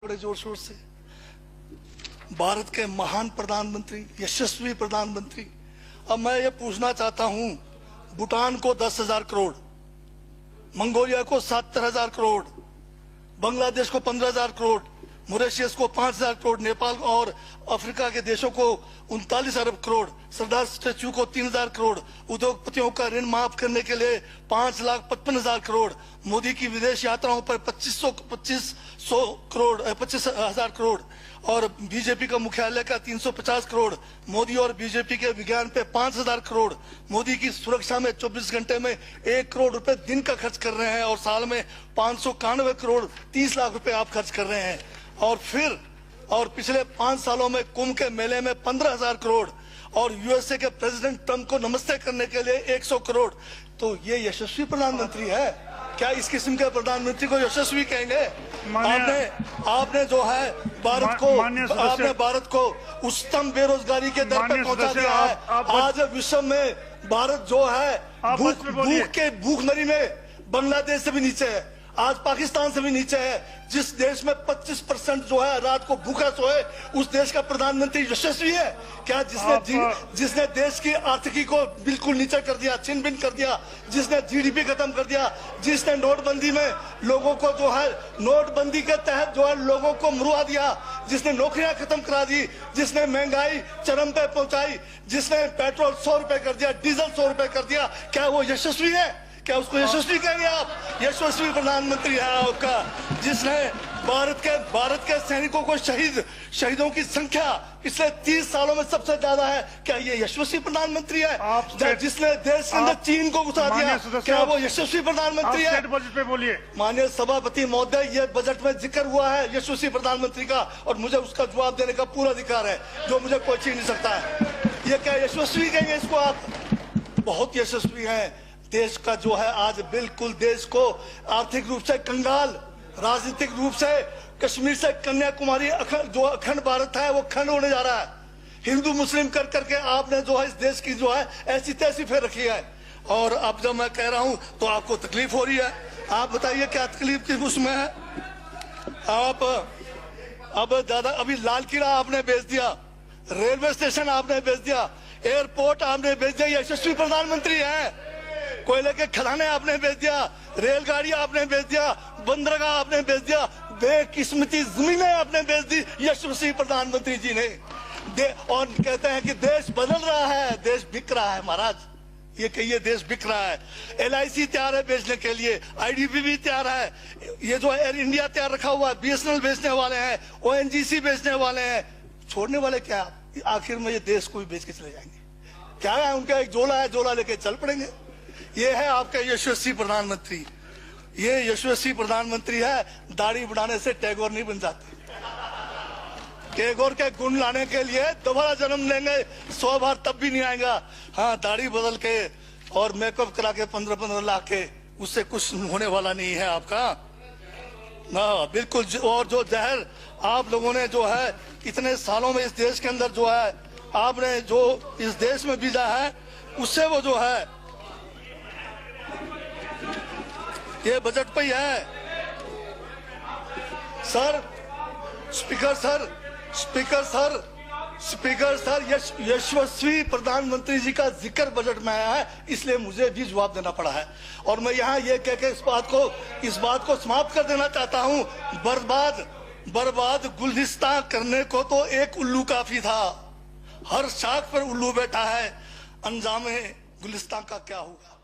बड़े जोर शोर से। भारत के महान प्रधानमंत्री, यशस्वी प्रधानमंत्री। अब मैं ये पूछना चाहता हूं, भूटान को 10,000 करोड़, मंगोलिया को 70,000 करोड़, बांग्लादेश को 15,000 करोड़, मॉरिशस को 5,000 करोड़, नेपाल और अफ्रीका के देशों को 39 अरब करोड़, सरदार स्टैच्यू को 3,000 करोड़, उद्योगपतियों का ऋण माफ करने के लिए 5,55,000 करोड़, मोदी की विदेश यात्राओं पर 25,000 करोड़ और बीजेपी का मुख्यालय का 350 करोड़, मोदी और बीजेपी के विज्ञान पे 5,000 करोड़, मोदी की सुरक्षा में 24 घंटे में 1 करोड़ रुपए दिन का खर्च कर रहे हैं और साल में 591 करोड़ 30 लाख रुपए आप खर्च कर रहे हैं। और पिछले 5 सालों में कुंभ के मेले में 15,000 करोड़ और यूएसए के प्रेसिडेंट ट्रंप को नमस्ते करने के लिए 100 करोड़। तो ये यशस्वी प्रधानमंत्री है क्या? इस किस्म के प्रधानमंत्री को यशस्वी कहेंगे? आपने जो है भारत को उच्चतम बेरोजगारी के दर पर पहुंचा दिया है। आज विश्व में भारत जो है भूखमरी में बांग्लादेश से भी नीचे है, आज पाकिस्तान से भी नीचे है। जिस देश में 25% जो है रात को भूखा सोए, उस देश का प्रधानमंत्री यशस्वी है क्या? जिसने देश की आर्थिकी को बिल्कुल नीचे कर दिया, छिन भिन कर दिया, जिसने जीडीपी खत्म कर दिया, जिसने नोटबंदी में लोगों को जो है नोटबंदी के तहत जो है लोगों को मरवा दिया, जिसने नौकरियां खत्म करा दी, जिसने महंगाई चरम पे पहुंचाई, जिसने पेट्रोल 100 रुपए कर दिया, डीजल 100 रुपए कर दिया, क्या वो यशस्वी है? क्या उसको यशस्वी कहेंगे आप? यशस्वी प्रधानमंत्री है आपका, जिसने भारत के सैनिकों को शहीदों की संख्या पिछले 30 सालों में सबसे ज्यादा है। क्या ये यशस्वी प्रधानमंत्री है? जिसने देश के अंदर चीन को घुसा दिया, क्या वो यशस्वी प्रधानमंत्री है? बजट पे बोलिए। माननीय सभापति महोदय, ये बजट में जिक्र हुआ है यशस्वी प्रधानमंत्री का और मुझे उसका जवाब देने का पूरा अधिकार है, जो मुझे कोई छीन नहीं सकता है। ये क्या यशस्वी कहेंगे इसको आप? बहुत यशस्वी है। देश का जो है आज बिल्कुल देश को आर्थिक रूप से कंगाल, राजनीतिक रूप से कश्मीर से कन्याकुमारी जो अखंड भारत है वो खंड होने जा रहा है। हिंदू मुस्लिम कर करके आपने जो है इस देश की जो है ऐसी तैसी फेर रखी है। और अब जब मैं कह रहा हूं तो आपको तकलीफ हो रही है। आप बताइए क्या तकलीफ की उसमें है? आप अब ज्यादा अभी लाल किला आपने बेच दिया, रेलवे स्टेशन आपने बेच दिया, एयरपोर्ट आपने बेच दिया। यशस्वी प्रधानमंत्री है। कोयले के खदाने आपने बेच दिया, रेलगाड़ी आपने बेच दिया, बंदरगाह आपने बेच दिया, बेकिस्मती जमीनें आपने बेच दी यशस्वी प्रधानमंत्री जी ने। और कहते हैं कि देश बदल रहा है, देश बिक रहा है। महाराज ये कहिए देश बिक रहा है। LIC तैयार है बेचने के लिए, IDB भी तैयार है, ये जो एयर इंडिया तैयार रखा हुआ है, BSNL बेचने वाले हैं, ONGC बेचने वाले हैं। छोड़ने वाले क्या? आखिर में ये देश को भी बेच के चले जाएंगे। क्या है उनका? एक झोला है, झोला लेके चल पड़ेंगे। ये है आपका यशस्वी प्रधानमंत्री। ये यशस्वी प्रधानमंत्री है। दाढ़ी बढ़ाने से टैगोर नहीं बन जाते। टैगोर के गुण लाने के लिए दोबारा जन्म लेंगे 100 बार तब भी नहीं आएगा। हाँ, दाढ़ी बदल के और मेकअप करा के 15-15 लाख के, उससे कुछ होने वाला नहीं है आपका ना, बिल्कुल। और जो जहर आप लोगों ने जो है इतने सालों में इस देश के अंदर जो है आपने जो इस देश में बीजा है, उससे वो जो है ये बजट पे ही है। सर, स्पीकर सर, यशस्वी प्रधानमंत्री जी का जिक्र बजट में आया है, इसलिए मुझे भी जवाब देना पड़ा है। और मैं यहाँ ये कह के इस बात को समाप्त कर देना चाहता हूँ, बर्बाद गुलिस्तान करने को तो एक उल्लू काफी था, हर शाख पर उल्लू बैठा है, अंजामे गुलिस्तान का क्या होगा?